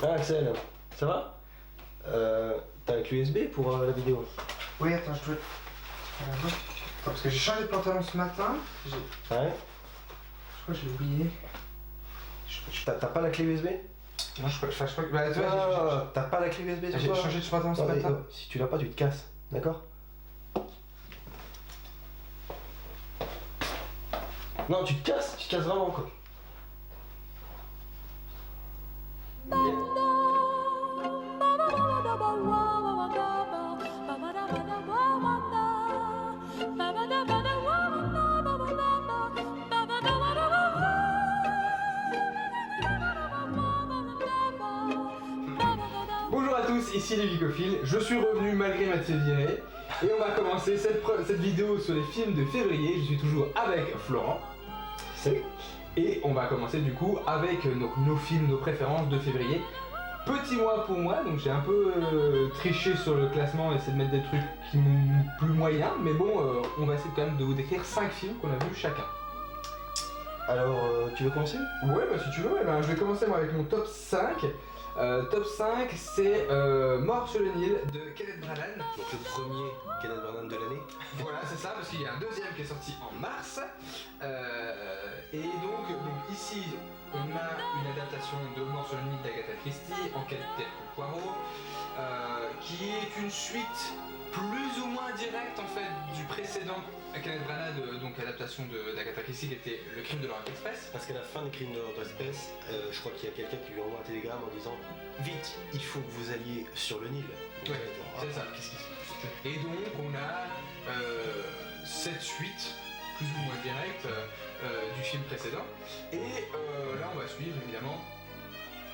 Ah Axel, ça va? T'as un clé USB pour la vidéo? Oui, attends, je dois. Attends, parce que j'ai changé de pantalon ce matin. Ouais. Je crois que j'ai oublié. T'as pas la clé USB? Non, je crois que. Bah, tu vois, T'as pas la clé USB sur j'ai toi? changé de pantalon ce Non, mais, matin. si tu l'as pas, tu te casses, d'accord? Non, tu te casses vraiment quoi. Bonjour à tous, ici les Geekophiles, je suis revenu malgré ma virée et on va commencer cette vidéo sur les films de février. Je suis toujours avec Florent. Salut. Et on va commencer du coup avec nos films, nos préférences de février. Petit mois pour moi, donc j'ai un peu triché sur le classement, essayé de mettre des trucs qui m'ont plus moyen, mais bon, on va essayer quand même de vous décrire 5 films qu'on a vus chacun. Alors, tu veux commencer? Ouais, bah si tu veux, ben, je vais commencer moi avec mon top 5. Top 5, c'est Mort sur le Nil de Kenneth Branagh. Donc le premier Kenneth Branagh de l'année. Voilà, c'est ça, parce qu'il y a un deuxième qui est sorti en mars. Et donc ici, on a une adaptation de Mort sur le Nil d'Agatha Christie, enquête d'Hercule Poirot, qui est une suite plus ou moins directe en fait du précédent Kenneth Branagh, donc adaptation d'Agatha Christie, qui était Le Crime de l'Orient Express. Parce qu'à la fin des Crimes de l'Orient Express, je crois qu'il y a quelqu'un qui lui envoie un télégramme en disant vite, il faut que vous alliez sur le Nil. Ouais, c'est ça. Et donc on a cette suite plus ou moins directe du film précédent. Et là on va suivre évidemment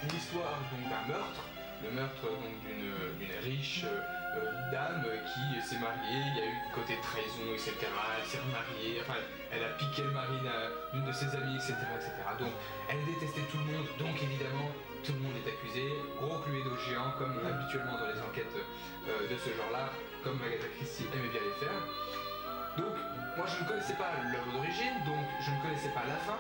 l'histoire donc d'un meurtre. Le meurtre donc d'une riche dame qui s'est mariée, il y a eu côté trahison, etc. Elle s'est remariée, enfin elle a piqué le mari d'une de ses amies, etc., etc. Donc elle détestait tout le monde, donc évidemment tout le monde est accusé. Gros cluedo géant comme habituellement dans les enquêtes de ce genre-là, comme Agatha Christie aimait bien les faire. Donc moi je ne connaissais pas l'œuvre d'origine, donc je ne connaissais pas la fin.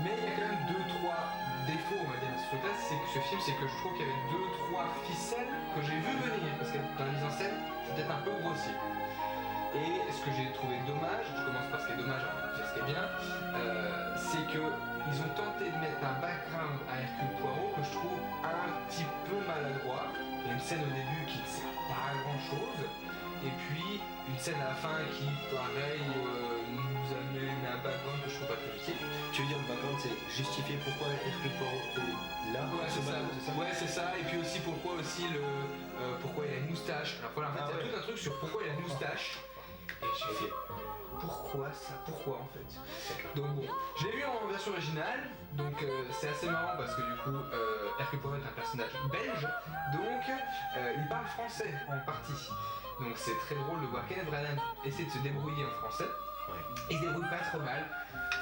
Mais il y a quand même 2-3 défauts, on va dire, à ce truc-là, c'est que ce film, c'est que je trouve qu'il y avait 2-3 ficelles que j'ai vu venir, parce que dans la mise en scène, c'est peut-être un peu grossier. Et ce que j'ai trouvé dommage, je commence par ce qui est dommage, avant de dire ce qui est bien, c'est qu'ils ont tenté de mettre un background à Hercule Poirot que je trouve un petit peu maladroit. Il y a une scène au début qui ne sert pas à grand-chose, et puis une scène à la fin qui, pareil, nous amène à un background que je trouve pas très utile. Tu veux dire le background, c'est justifier pourquoi Hercule Poirot est là? Ouais, c'est ça. Ouais, c'est ça. Et puis aussi pourquoi pourquoi il a une moustache. Alors voilà, en fait, il y a tout un truc sur pourquoi il a une moustache. Et j'ai fait pourquoi ça? Pourquoi en fait? Donc bon, je l'ai vu en version originale, donc c'est assez marrant parce que du coup Hercule Poirot est un personnage belge, donc il parle français en partie. Donc c'est très drôle de voir Kenneth Branagh essayer de se débrouiller en français. Il se débrouille pas trop mal.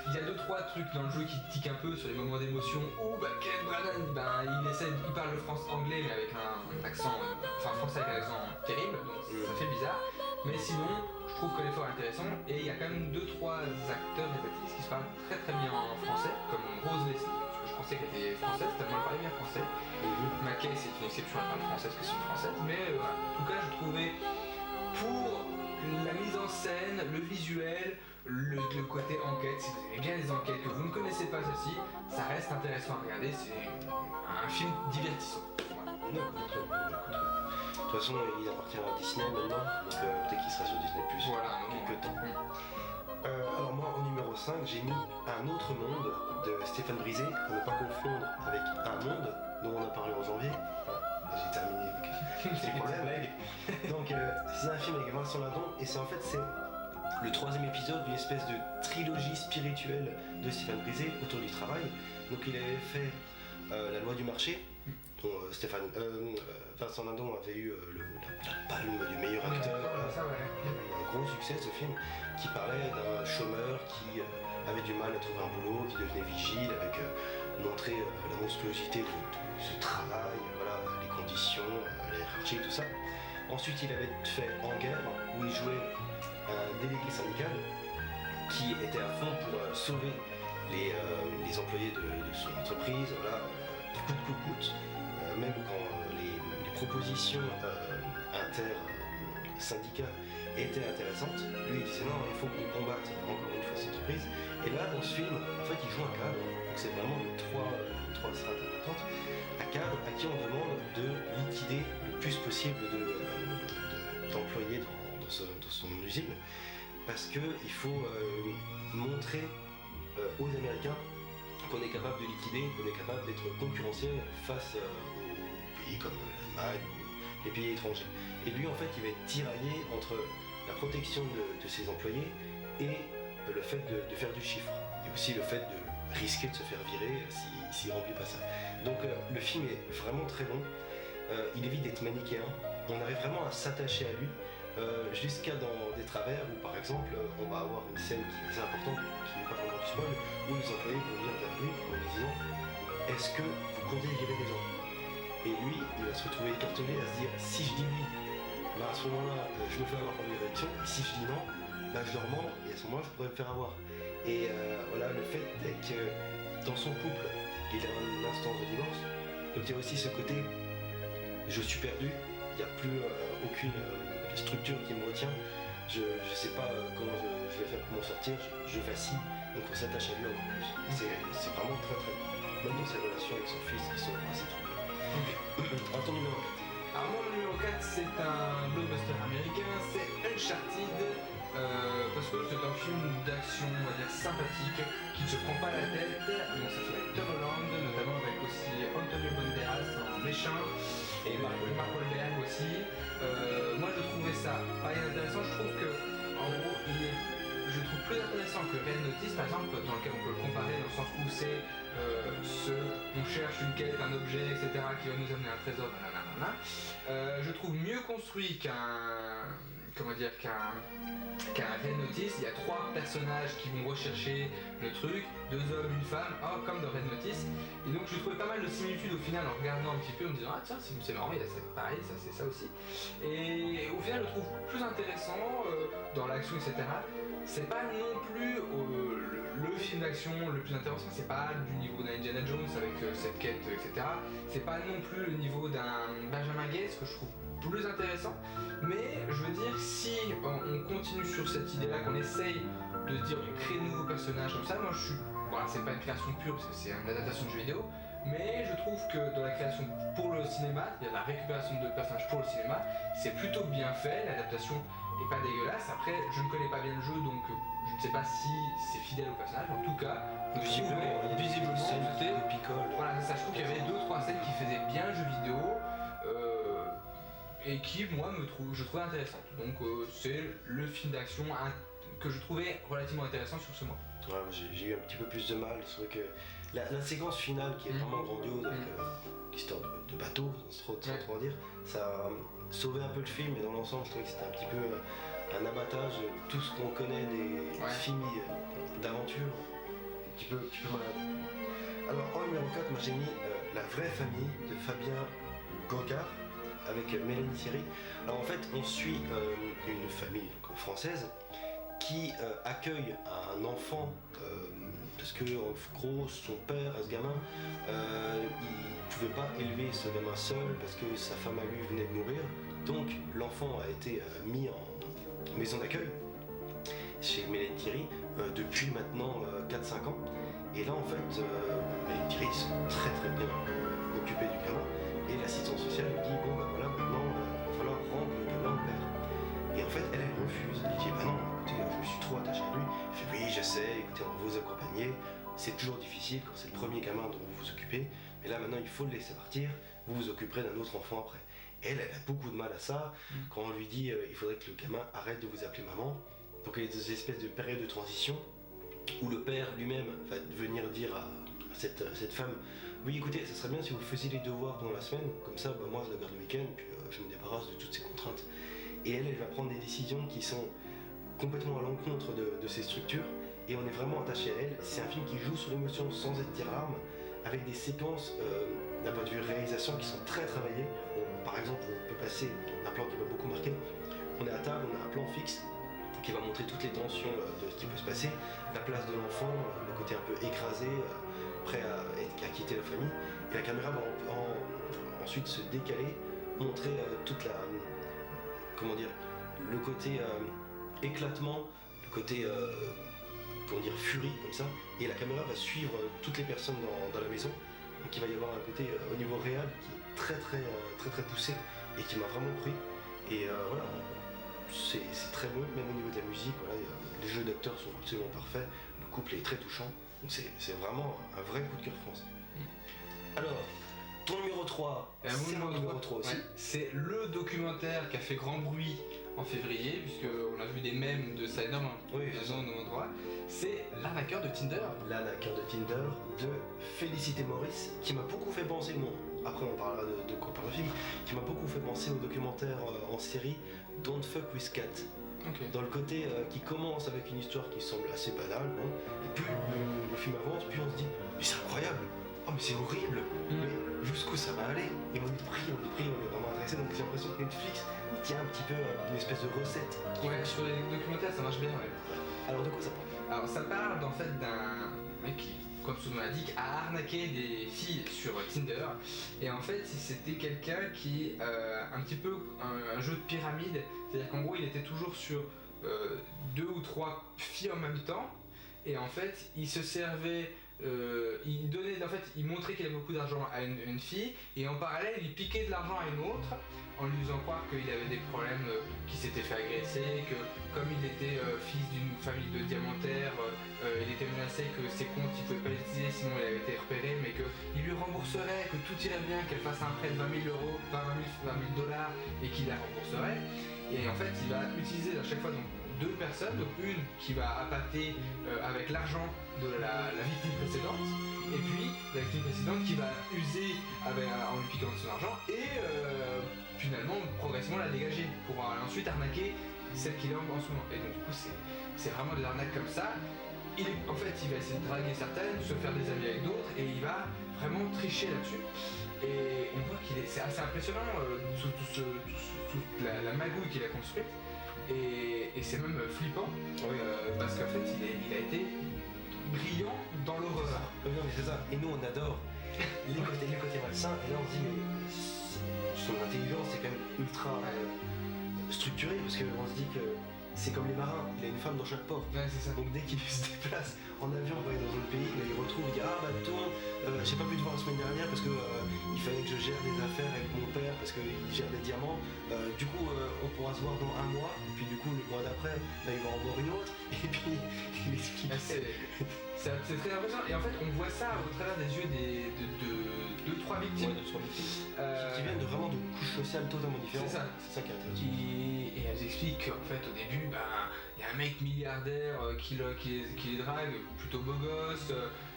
Il y a 2-3 trucs dans le jeu qui tiquent un peu sur les moments d'émotion où Kenneth Branagh, il parle le anglais mais avec un accent, français avec un accent terrible, donc ça fait bizarre. Mais sinon, je trouve que l'effort est intéressant et il y a quand même 2-3 acteurs et actrices qui se parlent très très bien en français, comme Rose Leslie, parce que je pensais qu'elle était française tellement elle parlait bien français. Mackay c'est une exception, elle parle français parce que c'est une française, mais voilà. En tout cas, je trouvais pour la mise en scène, le visuel, le côté enquête, si vous aimez bien les enquêtes, que vous ne connaissez pas ceci, ça reste intéressant à regarder, c'est un film divertissant. Voilà. De toute façon, il appartient à Disney maintenant, donc peut-être qu'il sera sur Disney Plus Voilà, dans quelques temps. Alors moi, au numéro 5, j'ai mis Un autre monde de Stéphane Brisé, à ne pas confondre avec Un monde, dont on a parlé en janvier. J'ai terminé avec ces problèmes. Donc c'est un film avec Vincent Lindon, et c'est le 3e épisode d'une espèce de trilogie spirituelle de Stéphane Brisé autour du travail. Donc il avait fait La loi du marché, dont Vincent Lindon avait eu la palme du meilleur acteur. Un gros succès ce film, qui parlait d'un chômeur qui avait du mal à trouver un boulot, qui devenait vigile, avec montrer la monstruosité de ce travail, voilà, les conditions, la hiérarchie, tout ça. Ensuite il avait fait En guerre, où il jouait un délégué syndical qui était à fond pour sauver les employés de son entreprise, voilà, coûte que coûte. même quand les propositions inter-syndicats étaient intéressantes, lui il disait non, il faut qu'on combatte encore une fois cette entreprise. Et là, dans ce film, en fait, il joue un cadre, donc c'est vraiment les trois strates importantes, un cadre à qui on demande de liquider le plus possible d'employés dans son usine, parce qu'il faut montrer aux Américains qu'on est capable de liquider, qu'on est capable d'être concurrentiel face aux pays comme l'Allemagne ou les pays étrangers. Et lui, en fait, il va être tiraillé entre la protection de ses employés et le fait de faire du chiffre. Et aussi le fait de risquer de se faire virer s'il ne remplit pas ça. Donc le film est vraiment très bon. Il évite d'être manichéen. On arrive vraiment à s'attacher à lui. Jusqu'à dans des travers où par exemple on va avoir une scène qui est assez importante, qui n'est pas vraiment du spoil, où les employés vont venir vers lui en lui disant est-ce que vous comptez virer des gens? Et lui il va se retrouver écartelé à se dire si je dis oui, bah à ce moment-là je me fais avoir par l'élection, et si je dis non, bah je leur mens et à ce moment-là je pourrais me faire avoir. Et voilà, le fait que dans son couple il a une instance de divorce, donc il y a aussi ce côté je suis perdu, il n'y a plus aucune structure qui me retient, je sais pas comment je vais faire pour m'en sortir, je vacille, donc on s'attache à lui encore plus. C'est vraiment très très bon. Même dans ses relations avec son fils qui sont assez troublés. À ton numéro 4. Alors mon numéro 4 c'est un blockbuster américain, c'est Uncharted, parce que c'est un film d'action, on va dire sympathique, qui ne se prend pas la tête, donc ça fait avec Tom Holland, notamment avec aussi Antonio Banderas en méchant, et Mark Wahlberg aussi. Moi je trouvais ça pas inintéressant, je trouve que en gros je trouve plus intéressant que Red Notice par exemple, dans lequel on peut le comparer dans le sens où c'est on cherche une quête, un objet, etc. qui va nous amener un trésor, nanana. Je trouve mieux construit qu'un Red Notice. Il y a 3 personnages qui vont rechercher le truc, 2 hommes, une femme, comme dans Red Notice. Et donc je trouvais pas mal de similitudes au final en regardant un petit peu, en me disant ah tiens c'est marrant, il y a ça pareil, ça c'est ça aussi. Et au final je le trouve plus intéressant dans l'action, etc. C'est pas non plus le film d'action le plus intéressant, c'est pas du niveau d'un Indiana Jones avec cette quête, etc. C'est pas non plus le niveau d'un Benjamin Gates que je trouve plus intéressant, mais je veux dire si on continue sur cette idée là, qu'on essaye de se dire on crée de nouveaux personnages comme ça, moi je suis, voilà, c'est pas une création pure parce que c'est une adaptation de jeu vidéo, mais je trouve que dans la création pour le cinéma, il y a la récupération de personnages pour le cinéma, c'est plutôt bien fait, l'adaptation est pas dégueulasse. Après je ne connais pas bien le jeu donc je ne sais pas si c'est fidèle au personnage, en tout cas visiblement c'était picole. Voilà, ça, je trouve qu'il y avait 2-3 scènes qui faisaient bien jeu vidéo et qui moi je trouvais intéressante. Donc c'est le film d'action que je trouvais relativement intéressant sur ce mois. Ouais, j'ai eu un petit peu plus de mal, c'est vrai que la séquence finale qui est vraiment grandiose avec l'histoire de bateau, sans trop dire, ça a sauvé un peu le film, mais dans l'ensemble je trouvais que c'était un petit peu un abattage de tout ce qu'on connaît des films d'aventure, un petit peu malade. Alors en numéro 4, moi j'ai mis La vraie famille de Fabien Gogard avec Mélanie Thierry. Alors en fait on suit une famille donc, française qui accueille un enfant parce que en gros son père, ce gamin, il pouvait pas élever ce gamin seul parce que sa femme à lui venait de mourir, donc l'enfant a été mis en maison d'accueil chez Mélanie Thierry depuis maintenant 4-5 ans, et là en fait Mélanie Thierry sont très très bien occupés du gamin, et l'assistante sociale lui dit bon bah voilà maintenant il va falloir rendre le gamin au père. Et en fait, elle refuse. Elle dit bah non, écoutez, je me suis trop attaché à lui. Elle fait oui, j'essaie, écoutez, on va vous accompagner. C'est toujours difficile quand c'est le premier gamin dont vous vous occupez. Mais là, maintenant, il faut le laisser partir. Vous vous occuperez d'un autre enfant après. Et elle a beaucoup de mal à ça. Quand on lui dit il faudrait que le gamin arrête de vous appeler maman. Donc il y a des espèces de périodes de transition où le père lui-même va venir dire à cette femme oui, écoutez, ça serait bien si vous faisiez les devoirs pendant la semaine. Comme ça, bah, moi, je la garde le week-end. Puis je me débarrasse de toutes ces contraintes. Et elle va prendre des décisions qui sont complètement à l'encontre de ces structures, et on est vraiment attaché à elle. C'est un film qui joue sur l'émotion sans être tire-larme, avec des séquences d'un point de vue réalisation qui sont très travaillées. Par exemple, on peut passer un plan qui m'a beaucoup marqué. On est à table, on a un plan fixe qui va montrer toutes les tensions de ce qui peut se passer, la place de l'enfant, le côté un peu écrasé, prêt à quitter la famille, et la caméra va en ensuite se décaler, montrer toute la, comment dire, le côté éclatement, le côté, comment dire, furie comme ça, et la caméra va suivre toutes les personnes dans la maison. Donc il va y avoir un côté au niveau réel qui est très poussé et qui m'a vraiment pris. Et voilà, c'est très beau, même au niveau de la musique, voilà, les jeux d'acteurs sont absolument parfaits, le couple est très touchant, donc c'est vraiment un vrai coup de cœur France. Alors, ton numéro 3, c'est mon numéro 3 aussi. Ouais, c'est le documentaire qui a fait grand bruit en février, puisqu'on a vu des mèmes de ça énormément. Oui, Raison de mon droit. C'est L'arnaqueur de Tinder. L'arnaqueur de Tinder de Félicité Maurice, qui m'a beaucoup fait penser, bon, après on parlera de quoi parle le film, qui m'a beaucoup fait penser au documentaire en série Don't Fuck With Cat. Okay. Dans le côté qui commence avec une histoire qui semble assez banale, hein, et plus le film avance, puis on se dit, mais c'est incroyable, oh mais c'est horrible, mais jusqu'où ça va aller? Et on est pris, on est vraiment intéressé, donc j'ai l'impression que Netflix, il tient un petit peu une espèce de recette. Ouais, sur les documentaires ça marche bien, ouais. Alors de quoi ça parle? Alors ça parle en fait d'un mec qui, comme son nom l'indique, a arnaqué des filles sur Tinder. Et en fait c'était quelqu'un qui, un petit peu un jeu de pyramide, c'est-à-dire qu'en gros il était toujours sur 2 ou 3 filles en même temps. Et en fait il se servait, il donnait, en fait il montrait qu'il avait beaucoup d'argent à une fille, et en parallèle il piquait de l'argent à une autre en lui faisant croire qu'il avait des problèmes, qu'il s'était fait agresser, que comme il était fils d'une famille de diamantaires, il était menacé que ses comptes il pouvait pas les utiliser sinon il avait été repéré, mais qu'il lui rembourserait, que tout irait bien, qu'elle fasse un prêt de 20 000 euros, pas 20 000 dollars, et qu'il la rembourserait. Et en fait il va utiliser à chaque fois donc 2 personnes, donc une qui va appâter avec l'argent de la victime précédente, et puis la victime précédente qui va user en lui piquant de son argent, et finalement progressivement la dégager pour ensuite arnaquer celle qu'il a en ce moment. Et donc du coup c'est vraiment des arnaques comme ça. En fait il va essayer de draguer certaines, se faire des amis avec d'autres, et il va vraiment tricher là-dessus. Et on voit c'est assez impressionnant toute la magouille qu'il a construite. Et c'est même flippant, parce qu'en fait il a été brillant dans l'horreur. Non mais c'est ça, et nous on adore les côtés malsains, et là on se dit mais son intelligence est quand même ultra structurée, parce qu'on se dit que c'est comme les marins, il a une femme dans chaque port. Ouais, c'est ça. Donc dès qu'il se déplace en avion pour aller dans un autre pays, il retrouve, il dit ah bah toi, j'ai pas pu te voir la semaine dernière parce que il fallait que je gère des affaires avec mon père parce qu'il gère des diamants. Du coup on pourra se voir dans un mois, et puis du coup le mois d'après, bah, il va en voir une autre, et puis il explique. C'est très impressionnant, et en fait on voit ça au travers des yeux de 2-3 victimes. Ouais, de 3 victimes. Qui viennent vraiment de couches sociales totalement différentes. C'est ça qui est intéressant. Et elles expliquent qu'en fait au début, il y a un mec milliardaire qui les drague, plutôt beau gosse,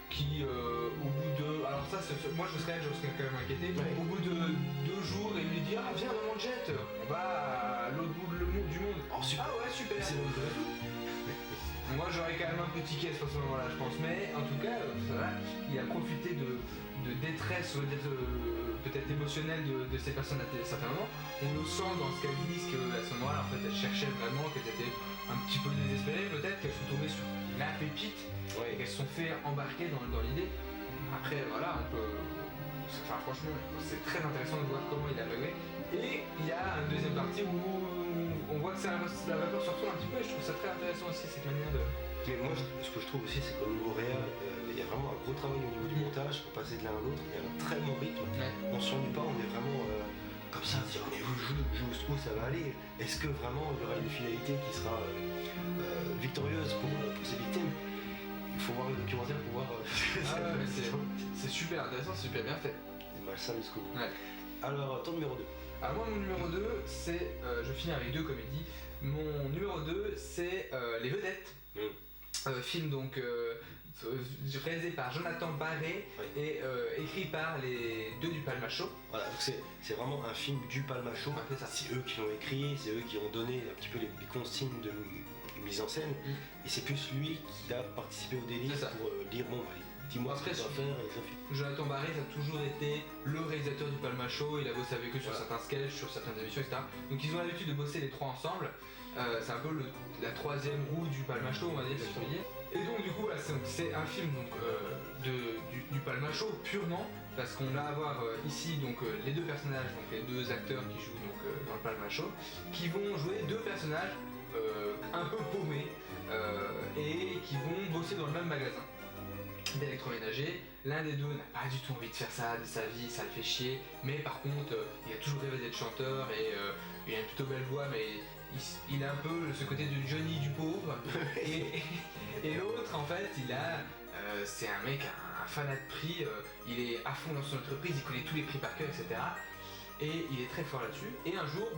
qui au bout de... Alors ça, moi je serais quand même inquiété. Ouais. Au bout de 2 jours, il lui dit ah viens dans mon jet, on va à l'autre bout du monde. Oh super. Ah ouais super. C'est moi j'aurais quand même un peu tiqué à ce moment-là je pense, mais en tout cas voilà, il a profité de détresse peut-être émotionnelle de ces personnes à certains moments. On le sent dans ce qu'elles disent qu'à ce moment-là en fait elles cherchaient vraiment, qu'elles étaient un petit peu désespérées, peut-être qu'elles sont tombées sur la pépite, et qu'elles se sont fait embarquer dans l'idée. Après voilà, on peut... Enfin franchement c'est très intéressant de voir comment il a réglé. Et il y a une deuxième partie où on voit que la vapeur se retourne un petit peu, et je trouve ça très intéressant aussi cette manière de... Mais moi ce que je trouve aussi c'est qu'au niveau réel, il y a vraiment un gros travail au niveau du montage pour passer de l'un à l'autre, il y a un très bon rythme, on ne s'ennuie pas, on est vraiment comme ça, à se dire mais où ça va aller, est-ce que vraiment il y aura une finalité qui sera victorieuse pour ces victimes? Il faut voir le documentaire pour voir c'est super intéressant, c'est super bien fait. C'est malsain jusqu'au bout. Ouais. Alors ton numéro 2. Alors moi mon numéro 2 c'est, je finis avec 2 comédies, mon numéro 2 c'est Les Vedettes, film donc réalisé par Jonathan Barré, et écrit par les 2 du Palma Show. Voilà, donc c'est vraiment un film du Palma Show, c'est eux qui l'ont écrit, c'est eux qui ont donné un petit peu les consignes de mise en scène, et c'est plus lui qui a participé au délire pour dire bon dis-moi ce Après, que tu vas faire et ça fait. Jonathan Barré a toujours été le réalisateur du Palma Show, il a bossé avec eux sur certains sketchs, sur certaines émissions, etc. Donc ils ont l'habitude de bosser les trois ensemble. C'est un peu la troisième roue du Palma Show, on va dire, si on peut dire. Et donc du coup, voilà, c'est un film donc, du Palma Show purement, parce qu'on va avoir ici donc, les deux personnages, donc les deux acteurs qui jouent donc, dans le Palma Show, qui vont jouer deux personnages un peu paumés et qui vont bosser dans le même magasin d'électroménager. L'un des deux n'a pas du tout envie de faire ça de sa vie, ça le fait chier, mais par contre il a toujours rêvé d'être chanteur et il a une plutôt belle voix, mais il a un peu ce côté de Johnny du pauvre. et l'autre en fait c'est un mec, un fanat de prix, il est à fond dans son entreprise, il connaît tous les prix par cœur, etc. Et il est très fort là-dessus. Et un jour,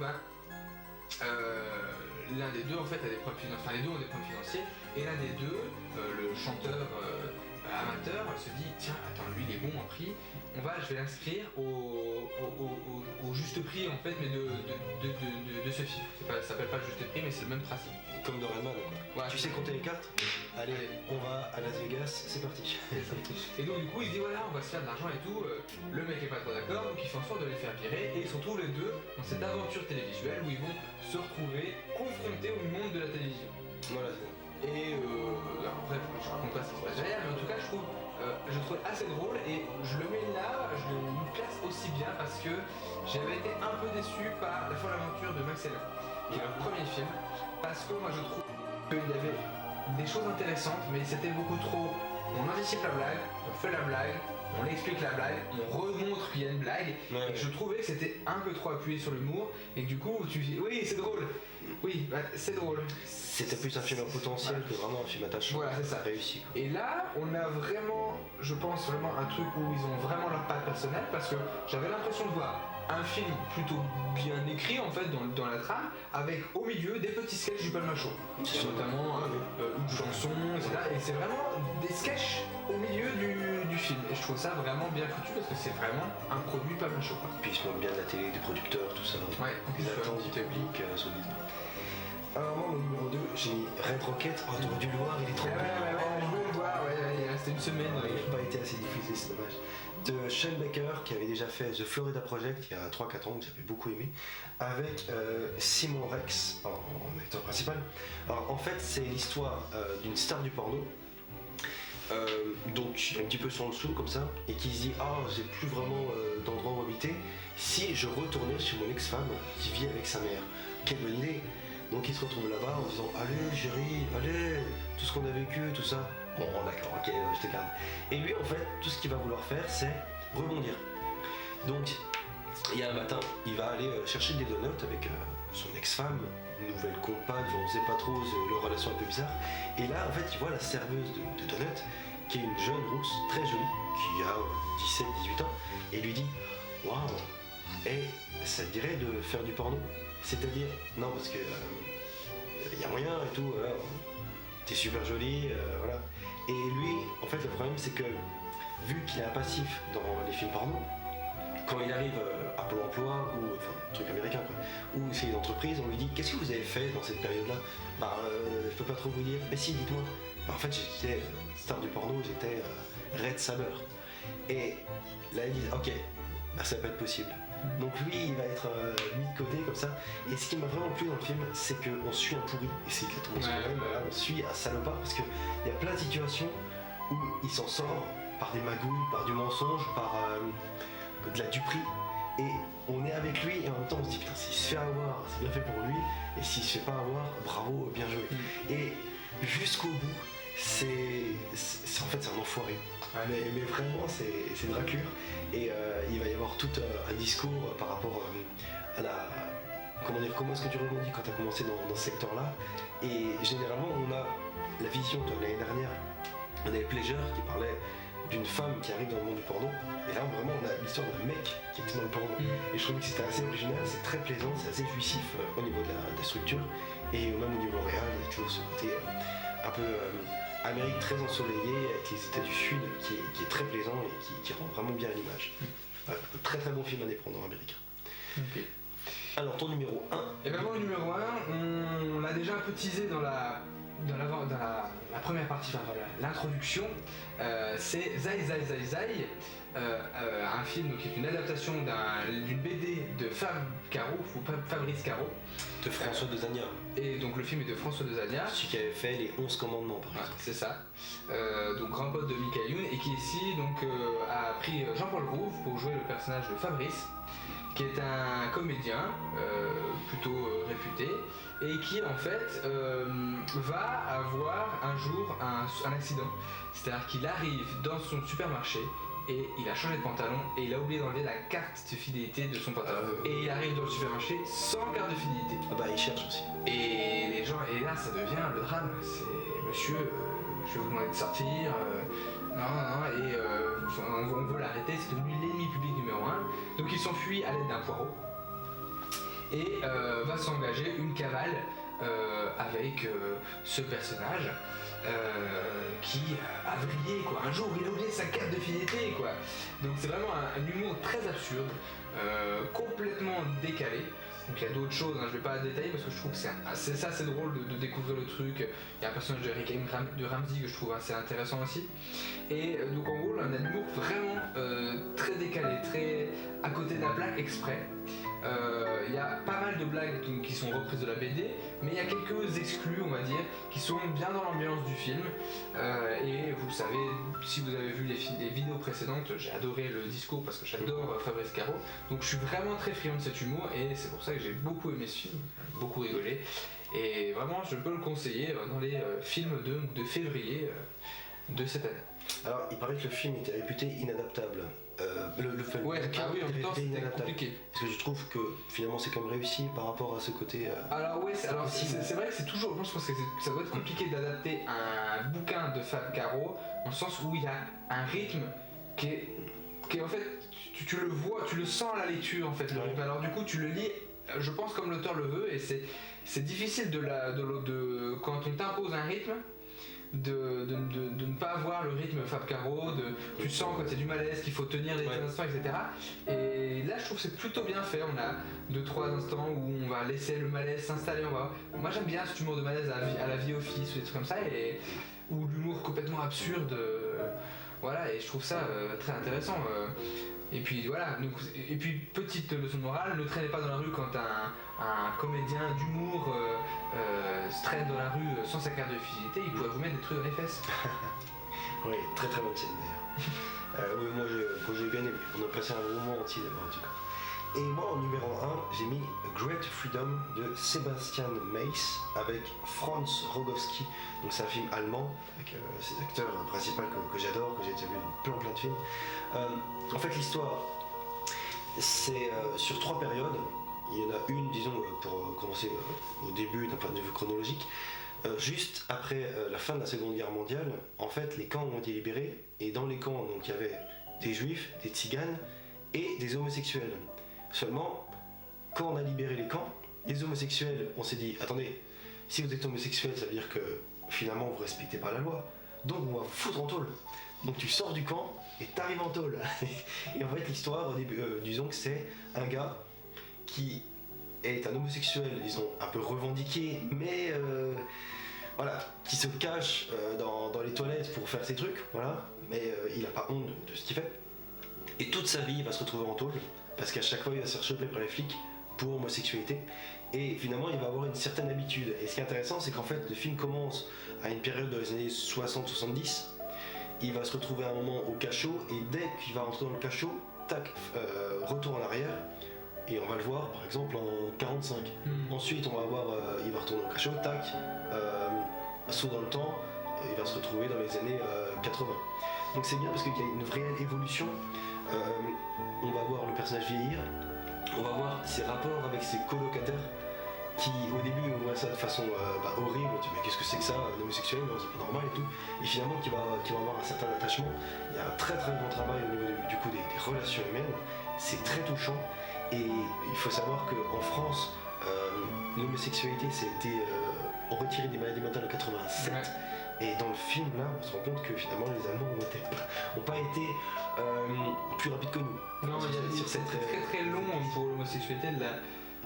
l'un des deux en fait a des problèmes financiers, enfin les deux ont des problèmes financiers, et l'un des deux, le chanteur amateur, se dit tiens, attends, lui il est bon en prix, je vais l'inscrire au juste prix en fait, mais de ce film. Ça s'appelle pas le juste prix, mais c'est le même principe. Comme dans Rayman, quoi. Ouais. Tu sais compter les cartes? Allez, on va à Las Vegas, c'est parti. Et donc du coup il dit voilà, on va se faire de l'argent et tout, le mec est pas trop d'accord, donc il fait en sorte de les faire virer, et ils se retrouvent les deux dans cette aventure télévisuelle où ils vont se retrouver confrontés au monde de la télévision. Voilà. Et après je raconte pas ce qui se passe derrière, mais en tout cas je trouve assez drôle, et je le mets là, je le classe aussi bien parce que j'avais été un peu déçu par La folle aventure de Max Heller, qui est le premier film, parce que moi je trouve qu'il y avait des choses intéressantes, mais c'était beaucoup trop. On anticipe la blague, on fait la blague, on explique la blague, on remontre qu'il y a une blague, et je trouvais que c'était un peu trop appuyé sur l'humour, et que du coup tu dis oui c'est drôle, oui c'est drôle. C'était plus un film à potentiel que vraiment un film attachant. Voilà, c'est ça. Réussi. Et là, on a vraiment, je pense vraiment un truc où ils ont vraiment leur patte personnelle, parce que j'avais l'impression de voir un film plutôt bien écrit en fait dans la trame, avec au milieu des petits sketchs du Palma Show, notamment une chanson, etc. Et c'est vraiment des sketchs au milieu du film. Et je trouve ça vraiment bien foutu parce que c'est vraiment un produit Palma Show. Puis ils se moquent bien de la télé, des producteurs, tout ça. Ouais, puis l'attente du public, solide. Alors moi, mon numéro 2, j'ai mis Red Rocket. Oh, t'aurais dû le voir, il est trop bien. Je voulais le voir, il restait une semaine. Il n'a pas été assez diffusé, c'est dommage. De Shane Baker, qui avait déjà fait The Florida Project il y a 3-4 ans, que j'avais beaucoup aimé, avec Simon Rex en acteur principal. Alors en fait, c'est l'histoire d'une star du porno, donc un petit peu sans le sou comme ça, et qui se dit j'ai plus vraiment d'endroit où habiter, si je retournais chez mon ex-femme qui vit avec sa mère. Quelle bonne idée! Donc il se retrouve là-bas en disant allez chérie, allez, tout ce qu'on a vécu, tout ça. Bon d'accord, ok, je te garde. Et lui en fait, tout ce qu'il va vouloir faire, c'est rebondir. Donc il y a un matin, il va aller chercher des donuts avec son ex-femme, une nouvelle compagne, on ne sait pas trop, leur relation un peu bizarre. Et là en fait, il voit la serveuse de donuts, qui est une jeune rousse, très jolie, qui a 17-18 ans, et lui dit waouh, et ça te dirait de faire du porno? C'est-à-dire, non, parce que y a moyen et tout, voilà. T'es super jolie, voilà. Et lui, en fait, le problème, c'est que vu qu'il est un passif dans les films porno, quand il arrive à Pôle emploi, ou enfin, truc américain, quoi, ou c'est une entreprise, on lui dit qu'est-ce que vous avez fait dans cette période-là? Je peux pas trop vous dire. Mais si, dites-moi. En fait, j'étais star du porno, j'étais Red Saber. Et là, ils disent ok, ça va pas être possible. Donc lui il va être mis de côté comme ça, et ce qui m'a vraiment plu dans le film c'est qu'on suit un pourri, et c'est exactement ce qu'on aime, on suit un salopard parce qu'il y a plein de situations où il s'en sort par des magouilles, par du mensonge, par de la duperie, et on est avec lui et en même temps on se dit putain s'il se fait avoir c'est bien fait pour lui, et s'il se fait pas avoir bravo, bien joué. Et jusqu'au bout c'est en fait c'est un enfoiré. Mais vraiment c'est une raclure, et il va y avoir tout un discours par rapport à la... Comment est-ce que tu rebondis quand tu as commencé dans ce secteur-là. Et généralement on a la vision de l'année dernière, on avait Pleasure qui parlait d'une femme qui arrive dans le monde du porno, et là vraiment on a l'histoire d'un mec qui est dans le porno. Et je trouvais que c'était assez original, c'est très plaisant, c'est assez jouissif au niveau de la structure, et même au niveau réel, il y a toujours ce côté un peu... Amérique très ensoleillée avec les États du Sud qui est très plaisant et qui rend vraiment bien à l'image. Très très bon film indépendant américain. Okay. Alors ton numéro 1. Et bien mon numéro 1, on l'a déjà un peu teasé dans la première partie, enfin, dans l'introduction, c'est Zai Zai Zai Zai, un film donc, qui est une adaptation d'une BD de Fabrice Caro. De François Dezania. Et donc le film est de François Dezania. Celui qui avait fait les 11 commandements par exemple. C'est ça. Donc grand pote de Michael Youn et qui ici donc, a pris Jean-Paul Rouve pour jouer le personnage de Fabrice, qui est un comédien plutôt réputé et qui en fait va avoir un jour un accident. C'est-à-dire qu'il arrive dans son supermarché et il a changé de pantalon et il a oublié d'enlever la carte de fidélité de son pantalon. Et il arrive dans le supermarché sans carte de fidélité. Ah bah il cherche aussi. Et les gens, et là ça devient le drame. C'est monsieur, je vais vous demander de sortir. Non, et on veut l'arrêter, c'est devenu l'ennemi public numéro 1. Donc il s'enfuit à l'aide d'un poireau. Et va s'engager une cavale avec ce personnage. Qui a vrillé quoi. Un jour il a oublié sa carte de fidélité quoi. Donc c'est vraiment un humour très absurde, complètement décalé. Donc il y a d'autres choses, je vais pas détailler parce que je trouve que c'est assez drôle de découvrir le truc. Il y a un personnage de Ramsey que je trouve assez intéressant aussi. Et donc en gros on a un humour vraiment très décalé, très à côté de la plaque exprès. Il y a pas mal de blagues donc, qui sont reprises de la BD, mais il y a quelques exclus, on va dire, qui sont bien dans l'ambiance du film. Et vous le savez, si vous avez vu les vidéos précédentes, j'ai adoré le discours parce que j'adore Fabrice Caro. Donc je suis vraiment très friand de cet humour et c'est pour ça que j'ai beaucoup aimé ce film, beaucoup rigolé. Et vraiment, je peux le conseiller dans les films de février de cette année. Alors, il paraît que le film était réputé inadaptable. Le film oui, en même temps c'était compliqué. Parce que je trouve que finalement c'est quand même réussi par rapport à ce côté. Alors ouais, c'est vrai que c'est toujours, je pense que ça doit être compliqué d'adapter un bouquin de Fab Caro, dans le sens où il y a un rythme qui est en fait, tu le vois, tu le sens à la lecture en fait, le rythme. Alors du coup tu le lis, je pense comme l'auteur le veut, et c'est difficile quand on t'impose un rythme. De ne pas avoir le rythme Fab Caro, tu sens quand il y a du malaise qu'il faut tenir les instants, etc. Et là je trouve que c'est plutôt bien fait, on a 2-3 instants où on va laisser le malaise s'installer, moi j'aime bien cet humour de malaise à la vie office ou des trucs comme ça, ou l'humour complètement absurde, voilà, et je trouve ça très intéressant. Et puis voilà, et puis petite leçon de morale, ne traînez pas dans la rue quand un comédien d'humour se traîne dans la rue sans sa carte de fidélité, il pourrait vous mettre des trucs dans les fesses. Oui, très très bonne scène d'ailleurs. Oui, moi j'ai bien aimé, on a passé un moment entier d'abord en tout cas. Et moi en numéro 1, j'ai mis Great Freedom de Sebastian Mace avec Franz Rogowski. Donc c'est un film allemand avec ses acteurs principaux que j'adore, que j'ai déjà vu plein de films. En fait l'histoire c'est sur 3 périodes. Il y en a une, disons, pour commencer au début d'un point de vue chronologique. Juste après la fin de la Seconde Guerre mondiale, en fait les camps ont été libérés et dans les camps donc, il y avait des juifs, des tziganes et des homosexuels. Seulement, quand on a libéré les camps, les homosexuels, on s'est dit, attendez, si vous êtes homosexuel, ça veut dire que finalement vous respectez pas la loi, donc on va vous foutre en tôle. Donc tu sors du camp et t'arrives en tôle. Et en fait l'histoire au début, disons que c'est un gars qui est un homosexuel, disons, un peu revendiqué, mais voilà, qui se cache dans les toilettes pour faire ses trucs, voilà, mais il n'a pas honte de ce qu'il fait. Et toute sa vie, il va se retrouver en tôle, parce qu'à chaque fois, il va se faire choper par les flics pour homosexualité. Et finalement, il va avoir une certaine habitude. Et ce qui est intéressant, c'est qu'en fait, le film commence à une période dans les années 60-70. Il va se retrouver à un moment au cachot, et dès qu'il va rentrer dans le cachot, tac, retour en arrière. Et on va le voir par exemple en 45. Ensuite on va voir, il va retourner au cachot, tac, saut dans le temps, il va se retrouver dans les années 80. Donc c'est bien parce qu'il y a une réelle évolution. On va voir le personnage vieillir, on va voir ses rapports avec ses colocataires qui au début on voit ça de façon horrible, on dit mais qu'est-ce que c'est que ça, l'homosexuel, c'est pas normal et tout. Et finalement qui va avoir un certain attachement. Il y a un très très bon travail au niveau du coup des relations humaines, c'est très touchant. Et il faut savoir qu'en France, l'homosexualité s'est retirée des maladies mentales en 87. Ouais. Et dans le film, là, on se rend compte que finalement, les Allemands n'ont pas été plus rapides que nous. Non, c'est très très long pour l'homosexualité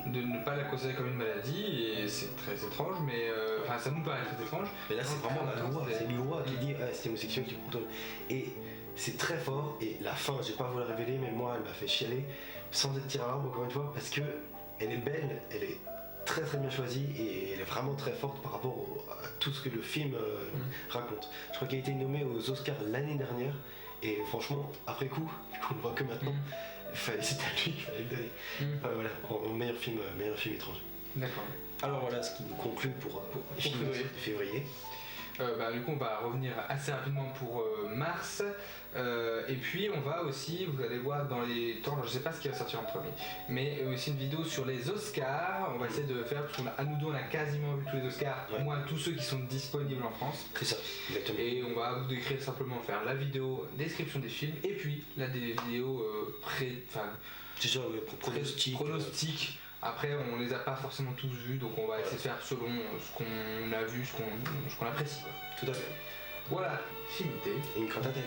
de ne pas la considérer comme une maladie, et c'est très étrange, mais enfin ça nous paraît très étrange. Mais là, c'est vraiment la loi, c'est- c'est une loi qui dit ah, c'est homosexuel qui compte. Et c'est très fort, et la fin, je vais pas vous la révéler, mais moi, elle m'a fait chialer, sans être tir à l'arbre, encore une fois, parce que elle est belle, elle est très très bien choisie, et elle est vraiment très forte par rapport à tout ce que le film raconte. Je crois qu'elle a été nommée aux Oscars l'année dernière, et franchement, après coup, vu qu'on le voit que maintenant, c'était à lui qu'il fallait le donner. Voilà, en meilleur film étranger. D'accord. Alors voilà ce qui nous conclut pour les films février. de février. Du coup on va revenir assez rapidement pour mars, et puis on va aussi, vous allez voir dans les temps, alors je sais pas ce qui va sortir en premier, mais aussi une vidéo sur les Oscars, on va essayer de faire, parce qu'à nous deux on a quasiment vu tous les Oscars, Ouais. au moins tous ceux qui sont disponibles en France, C'est ça, exactement. et on va vous décrire simplement, faire la vidéo description des films, et puis la vidéo C'est ça, pronostic. pronostic. Après, on les a pas forcément tous vus, donc on va essayer de faire selon ce qu'on a vu, ce qu'on apprécie, quoi. Tout à fait. Voilà, finité. Et une cantate avec